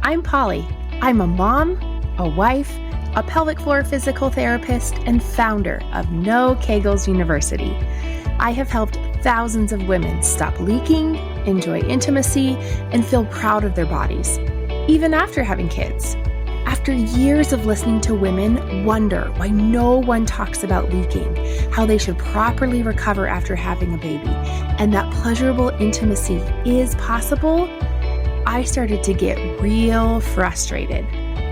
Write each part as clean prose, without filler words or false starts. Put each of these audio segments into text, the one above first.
I'm Pauli. I'm a mom, a wife, a pelvic floor physical therapist, and founder of No Kegels University. I have helped thousands of women stop leaking, enjoy intimacy, and feel proud of their bodies, even after having kids. After years of listening to women wonder why no one talks about leaking, how they should properly recover after having a baby, and that pleasurable intimacy is possible, I started to get real frustrated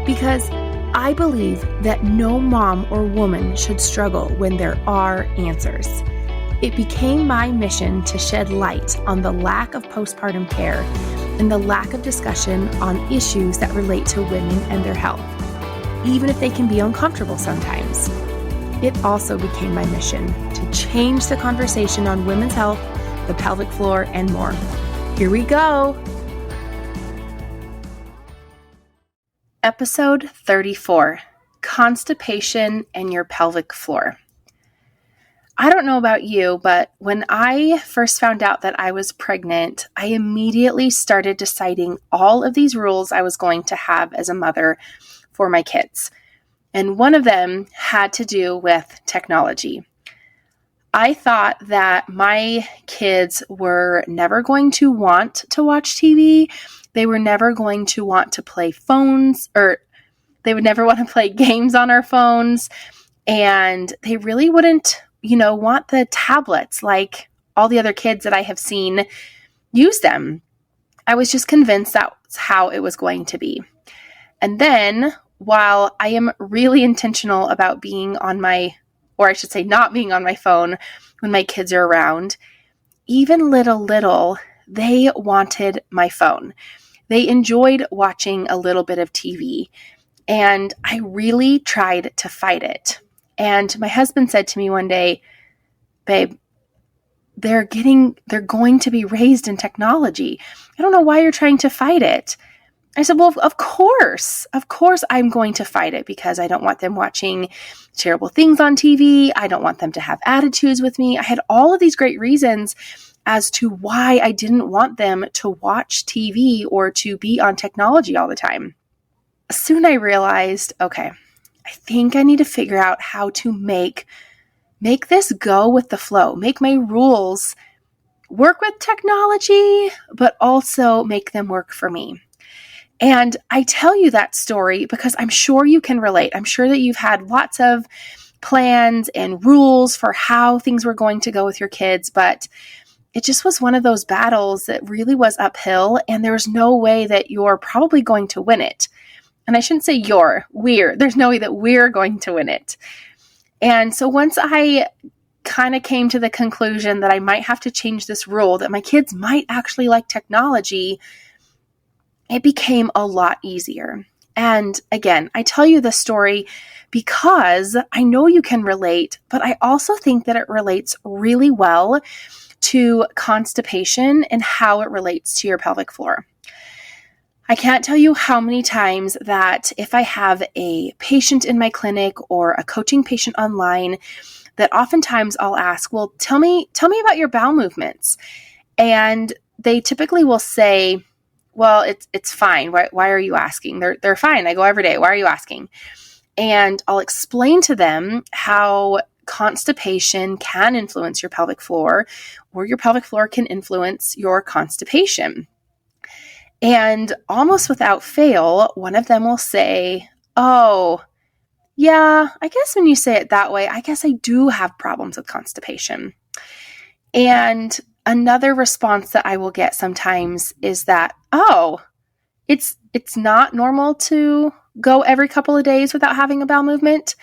because I believe that no mom or woman should struggle when there are answers. It became my mission to shed light on the lack of postpartum care and the lack of discussion on issues that relate to women and their health, even if they can be uncomfortable sometimes. It also became my mission to change the conversation on women's health, the pelvic floor, and more. Here we go. Episode 34, Constipation and Your Pelvic Floor. I don't know about you, but when I first found out that I was pregnant, I immediately started deciding all of these rules I was going to have as a mother for my kids. And one of them had to do with technology. I thought that my kids were never going to want to watch TV. They were never going to want to play phones, or they would never want to play games on our phones. And they really wouldn't, want the tablets like all the other kids that I have seen use them. I was just convinced that's how it was going to be. And then, while I am really intentional about being on my, or I should say not being on my phone when my kids are around, even little, they wanted my phone. They enjoyed watching a little bit of TV, and I really tried to fight it. And my husband said to me one day, "Babe, they're going to be raised in technology. I don't know why you're trying to fight it." I said, "Well, of course I'm going to fight it because I don't want them watching terrible things on TV. I don't want them to have attitudes with me." I had all of these great reasons as to why I didn't want them to watch TV or to be on technology all the time. Soon I realized, okay, I think I need to figure out how to make this go with the flow, make my rules work with technology, but also make them work for me. And I tell you that story because I'm sure you can relate. I'm sure that you've had lots of plans and rules for how things were going to go with your kids, but it just was one of those battles that really was uphill, and there's no way that you're probably going to win it. And I shouldn't say there's no way that we're going to win it. And so once I kind of came to the conclusion that I might have to change this rule, that my kids might actually like technology, it became a lot easier. And again, I tell you this story because I know you can relate, but I also think that it relates really well to constipation and how it relates to your pelvic floor. I can't tell you how many times that if I have a patient in my clinic or a coaching patient online, that oftentimes I'll ask, "Well, tell me about your bowel movements." And they typically will say, "Well, it's fine. Why are you asking? They're fine. I go every day. Why are you asking?" And I'll explain to them how constipation can influence your pelvic floor, or your pelvic floor can influence your constipation. And almost without fail, one of them will say, "Oh, yeah, I guess when you say it that way, I guess I do have problems with constipation." And another response that I will get sometimes is that, "Oh, it's not normal to go every couple of days without having a bowel movement."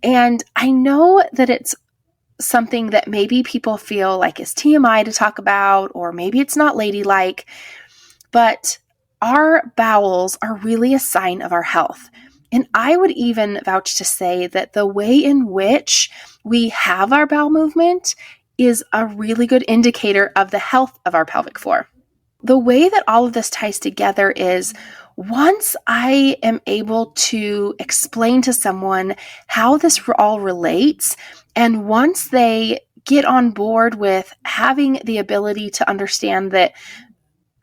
And I know that it's something that maybe people feel like is TMI to talk about, or maybe it's not ladylike, but our bowels are really a sign of our health. And I would even vouch to say that the way in which we have our bowel movement is a really good indicator of the health of our pelvic floor. The way that all of this ties together is once I am able to explain to someone how this all relates, and once they get on board with having the ability to understand that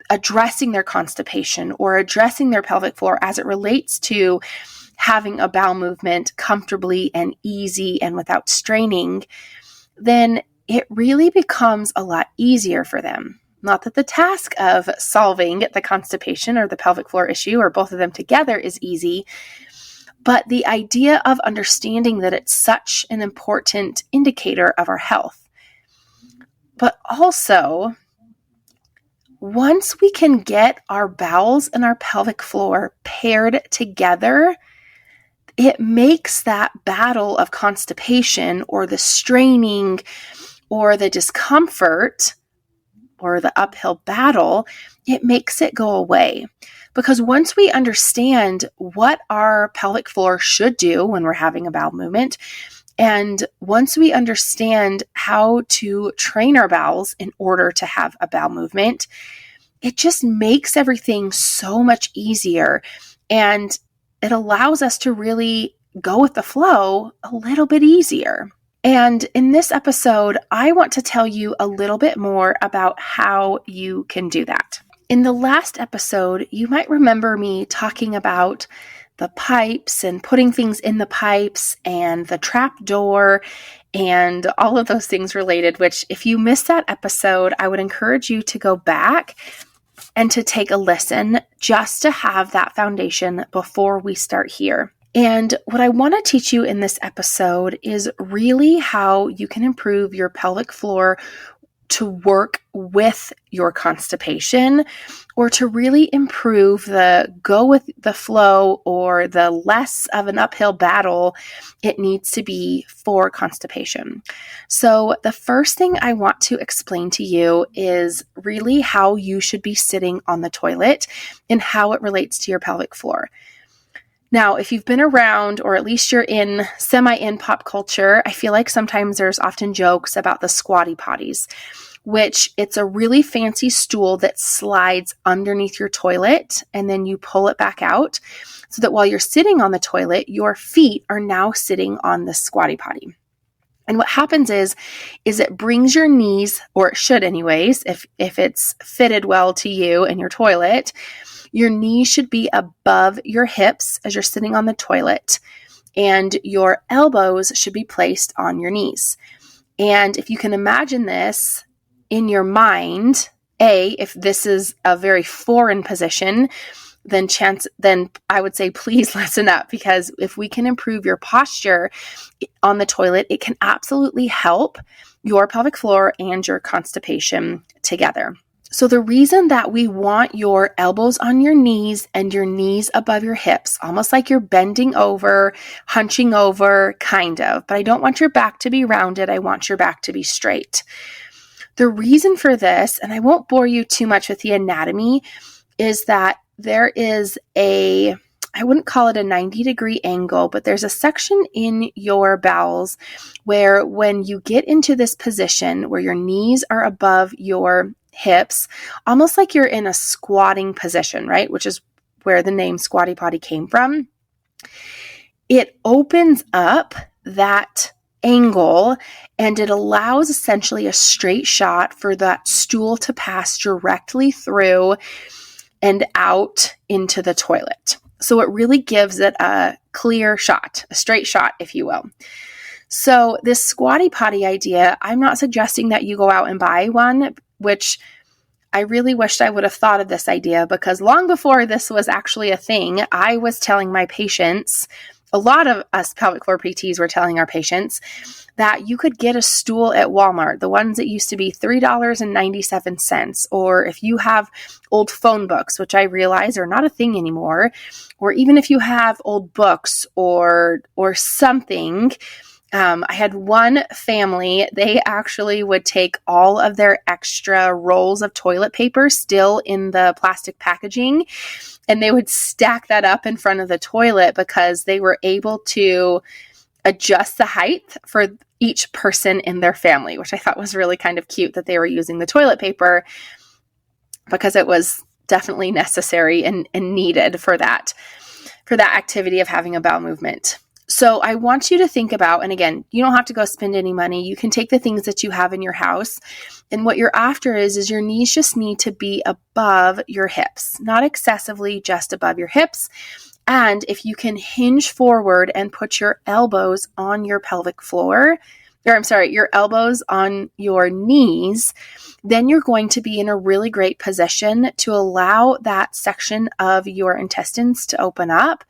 addressing their constipation or addressing their pelvic floor as it relates to having a bowel movement comfortably and easy and without straining, then it really becomes a lot easier for them. Not that the task of solving the constipation or the pelvic floor issue or both of them together is easy, but the idea of understanding that it's such an important indicator of our health. But also, once we can get our bowels and our pelvic floor paired together, it makes that battle of constipation or the straining or the discomfort or the uphill battle, it makes it go away. Because once we understand what our pelvic floor should do when we're having a bowel movement, and once we understand how to train our bowels in order to have a bowel movement, it just makes everything so much easier. And it allows us to really go with the flow a little bit easier. And in this episode, I want to tell you a little bit more about how you can do that. In the last episode, you might remember me talking about the pipes and putting things in the pipes and the trap door and all of those things related, which if you missed that episode, I would encourage you to go back and to take a listen just to have that foundation before we start here. And what I want to teach you in this episode is really how you can improve your pelvic floor to work with your constipation, or to really improve the go with the flow or the less of an uphill battle it needs to be for constipation. So the first thing I want to explain to you is really how you should be sitting on the toilet and how it relates to your pelvic floor. Now, if you've been around, or at least you're in pop culture, I feel like sometimes there's often jokes about the squatty potties, which it's a really fancy stool that slides underneath your toilet and then you pull it back out so that while you're sitting on the toilet, your feet are now sitting on the squatty potty. And what happens is it brings your knees, or it should anyways, if it's fitted well to you and your toilet, your knees should be above your hips as you're sitting on the toilet, and your elbows should be placed on your knees. And if you can imagine this in your mind, if this is a very foreign position, then I would say please listen up, because if we can improve your posture on the toilet, it can absolutely help your pelvic floor and your constipation together. So the reason that we want your elbows on your knees and your knees above your hips, almost like you're bending over, hunching over, kind of, but I don't want your back to be rounded. I want your back to be straight. The reason for this, and I won't bore you too much with the anatomy, is that there is I wouldn't call it a 90-degree angle, but there's a section in your bowels where when you get into this position where your knees are above your hips, almost like you're in a squatting position, right? Which is where the name squatty potty came from. It opens up that angle and it allows essentially a straight shot for that stool to pass directly through and out into the toilet. So it really gives it a clear shot, a straight shot, if you will. So this squatty potty idea, I'm not suggesting that you go out and buy one, which I really wished I would have thought of this idea, because long before this was actually a thing, I was telling my patients, a lot of us pelvic floor PTs were telling our patients that you could get a stool at Walmart, the ones that used to be $3.97, or if you have old phone books, which I realize are not a thing anymore, or even if you have old books or something. I had one family, they actually would take all of their extra rolls of toilet paper still in the plastic packaging, and they would stack that up in front of the toilet because they were able to adjust the height for each person in their family, which I thought was really kind of cute that they were using the toilet paper because it was definitely necessary and needed for that activity of having a bowel movement. So I want you to think about, and again, you don't have to go spend any money. You can take the things that you have in your house. And what you're after is your knees just need to be above your hips, not excessively, just above your hips. And if you can hinge forward and put your elbows on your pelvic floor, your elbows on your knees, then you're going to be in a really great position to allow that section of your intestines to open up.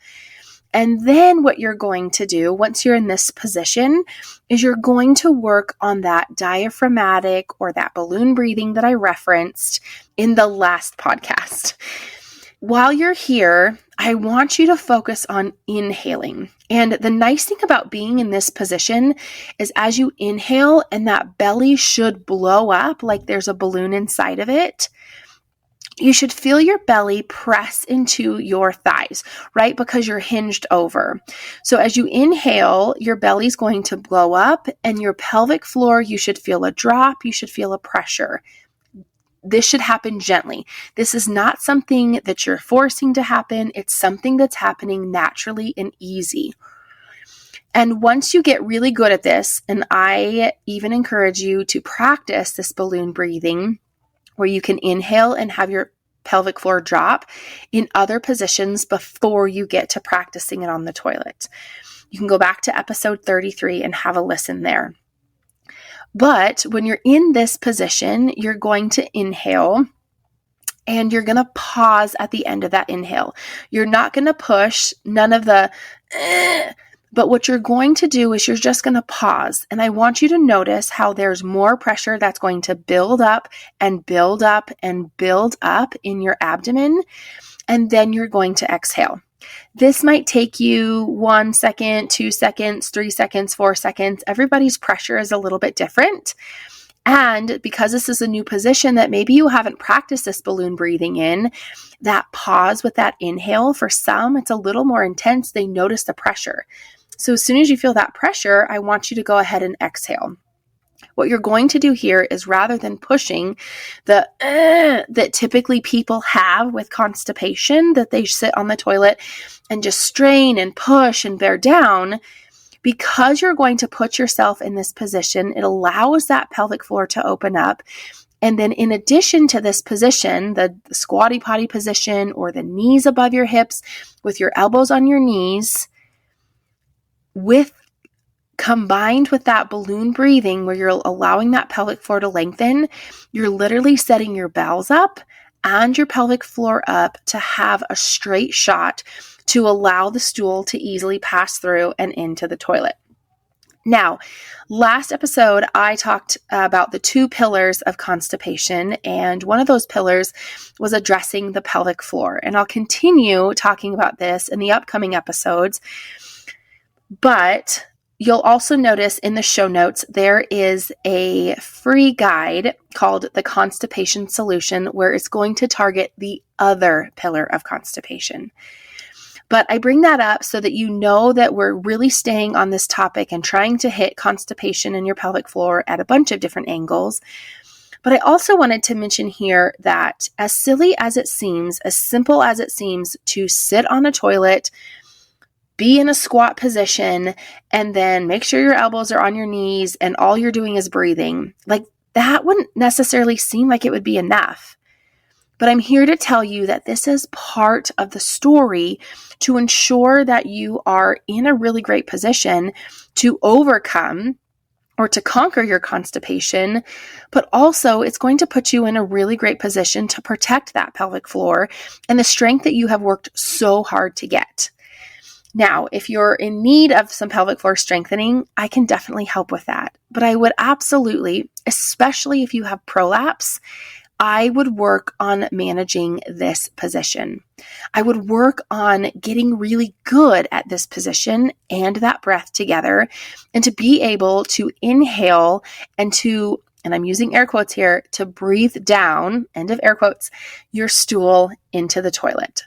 And then what you're going to do once you're in this position is you're going to work on that diaphragmatic or that balloon breathing that I referenced in the last podcast. While you're here, I want you to focus on inhaling. And the nice thing about being in this position is as you inhale and that belly should blow up like there's a balloon inside of it, you should feel your belly press into your thighs, right? Because you're hinged over. So as you inhale, your belly's going to blow up and your pelvic floor, you should feel a drop, you should feel a pressure. This should happen gently. This is not something that you're forcing to happen. It's something that's happening naturally and easy. And once you get really good at this, and I even encourage you to practice this balloon breathing, where you can inhale and have your pelvic floor drop in other positions before you get to practicing it on the toilet. You can go back to episode 33 and have a listen there. But when you're in this position, you're going to inhale and you're going to pause at the end of that inhale. You're not going to push, none of the but what you're going to do is you're just going to pause. And I want you to notice how there's more pressure that's going to build up and build up and build up in your abdomen. And then you're going to exhale. This might take you 1 second, 2 seconds, 3 seconds, 4 seconds. Everybody's pressure is a little bit different. And because this is a new position that maybe you haven't practiced this balloon breathing in, that pause with that inhale, for some, it's a little more intense. They notice the pressure. So as soon as you feel that pressure, I want you to go ahead and exhale. What you're going to do here is rather than pushing the that typically people have with constipation, that they sit on the toilet and just strain and push and bear down, because you're going to put yourself in this position, it allows that pelvic floor to open up. And then in addition to this position, the squatty potty position or the knees above your hips with your elbows on your knees, combined with that balloon breathing where you're allowing that pelvic floor to lengthen, you're literally setting your bowels up and your pelvic floor up to have a straight shot to allow the stool to easily pass through and into the toilet. Now, last episode, I talked about the 2 pillars of constipation, and one of those pillars was addressing the pelvic floor. And I'll continue talking about this in the upcoming episodes. But you'll also notice in the show notes, there is a free guide called the Constipation Solution, where it's going to target the other pillar of constipation. But I bring that up so that you know that we're really staying on this topic and trying to hit constipation in your pelvic floor at a bunch of different angles. But I also wanted to mention here that as silly as it seems, as simple as it seems to sit on a toilet, be in a squat position, and then make sure your elbows are on your knees and all you're doing is breathing, like that wouldn't necessarily seem like it would be enough. But I'm here to tell you that this is part of the story to ensure that you are in a really great position to overcome or to conquer your constipation, but also it's going to put you in a really great position to protect that pelvic floor and the strength that you have worked so hard to get. Now, if you're in need of some pelvic floor strengthening, I can definitely help with that. But I would absolutely, especially if you have prolapse, I would work on managing this position. I would work on getting really good at this position and that breath together, and to be able to inhale and I'm using air quotes here, to breathe down, end of air quotes, your stool into the toilet.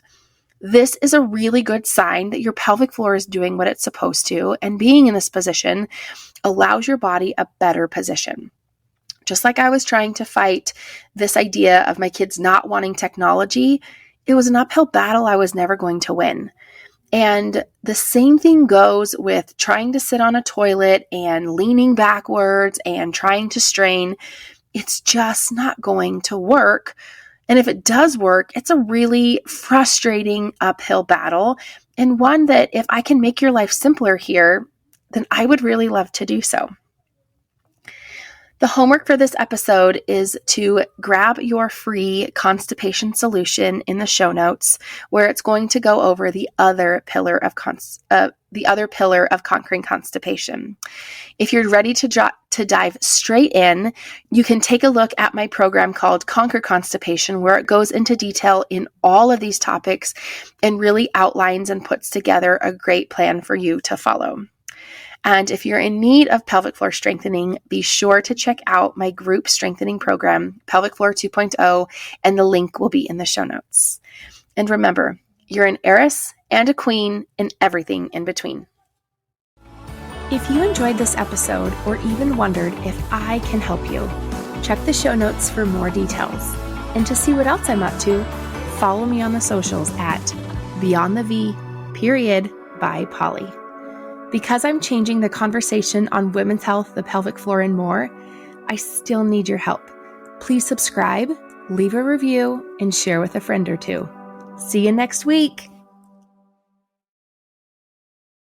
This is a really good sign that your pelvic floor is doing what it's supposed to, and being in this position allows your body a better position. Just like I was trying to fight this idea of my kids not wanting technology, it was an uphill battle I was never going to win. And the same thing goes with trying to sit on a toilet and leaning backwards and trying to strain. It's just not going to work. And if it does work, it's a really frustrating uphill battle, and one that if I can make your life simpler here, then I would really love to do so. The homework for this episode is to grab your free constipation solution in the show notes, where it's going to go over the other pillar of conquering constipation. If you're ready to dive straight in, you can take a look at my program called Conquer Constipation, where it goes into detail in all of these topics and really outlines and puts together a great plan for you to follow. And if you're in need of pelvic floor strengthening, be sure to check out my group strengthening program, Pelvic Floor 2.0, and the link will be in the show notes. And remember, you're an heiress and a queen and everything in between. If you enjoyed this episode or even wondered if I can help you, check the show notes for more details. And to see what else I'm up to, follow me on the socials at Beyond the V, by Pauli. Because I'm changing the conversation on women's health, the pelvic floor, and more, I still need your help. Please subscribe, leave a review, and share with a friend or two. See you next week.